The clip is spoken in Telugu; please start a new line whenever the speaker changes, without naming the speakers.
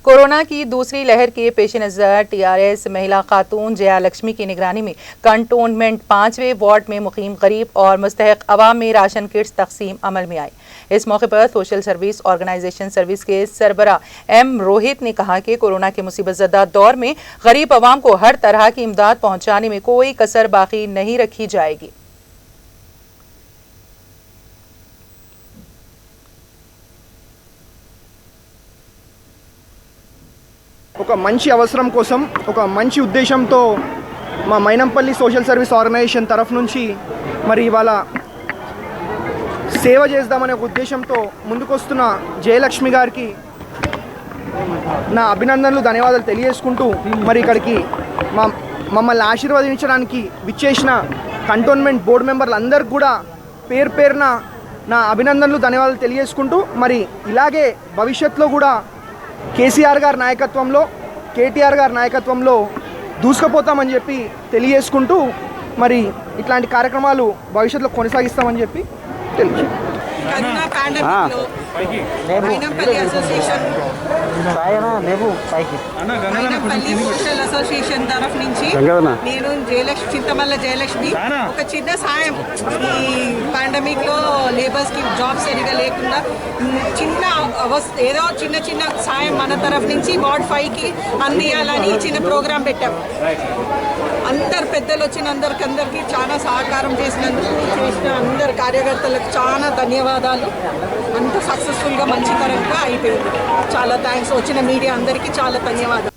कोरोना की दूसरी लहर के पेश नज़र टीआरएस महिला खातून जया लक्ष्मी की निगरानी में कंटोनमेंट 5वें वार्ड में मुकीम गरीब और मुस्तहक अवाम में राशन किट्स तकसीम अमल में आई। इस मौके पर सोशल सर्विस ऑर्गेनाइजेशन सर्विस के सरबरा एम रोहित ने कहा कि कोरोना के मुसीबत ज़दा दौर में गरीब अवाम को हर तरह की इमदाद पहुँचाने में कोई कसर बाकी नहीं रखी जाएगी।
ఒక మంచి అవసరం కోసం ఒక మంచి ఉద్దేశంతో మా మైనంపల్లి సోషల్ సర్వీస్ ఆర్గనైజేషన్ తరఫు నుంచి మరి ఇవాళ సేవ చేద్దామనే ఒక ఉద్దేశంతో ముందుకొస్తున్న జయలక్ష్మి గారికి నా అభినందనలు ధన్యవాదాలు తెలియజేసుకుంటూ మరి ఇక్కడికి మమ్మల్ని ఆశీర్వదించడానికి విచ్చేసిన కంటోన్మెంట్ బోర్డు మెంబర్లు అందరికీ కూడా పేరు పేరున నా అభినందనలు ధన్యవాదాలు తెలియజేసుకుంటూ మరి ఇలాగే భవిష్యత్తులో కూడా కేసీఆర్ గారి నాయకత్వంలో కేటీఆర్ గారి నాయకత్వంలో దూసుకుపోతామని చెప్పి తెలియజేసుకుంటూ మరి ఇట్లాంటి కార్యక్రమాలు భవిష్యత్తులో కొనసాగిస్తామని చెప్పి తెలియజేస్తాం।
కరోనా పాండమిక్లో మైనంపల్లి అసోసియేషన్ సోషల్ అసోసియేషన్ తరఫు నుంచి నేను చింతమల్ల జయలక్ష్మి ఒక చిన్న సాయం ఈ పాండమిక్ లో లేబర్స్ కి జాబ్స్ సరిగా లేకుండా ఏదో చిన్న సాయం మన తరఫు నుంచి వార్డ్ 5 కి అందియాలని చిన్న ప్రోగ్రాం పెట్టాం। అందరు పెద్దలు వచ్చిన అందరికి చాలా సహకారం చేసిన అందరు కార్యకర్తలకు చాలా ధన్యవాదాలు। అంత సక్సెస్ఫుల్గా మంచి తరంగా అయిపోయింది। చాలా థ్యాంక్స్ వచ్చిన మీడియా అందరికీ చాలా ధన్యవాదాలు।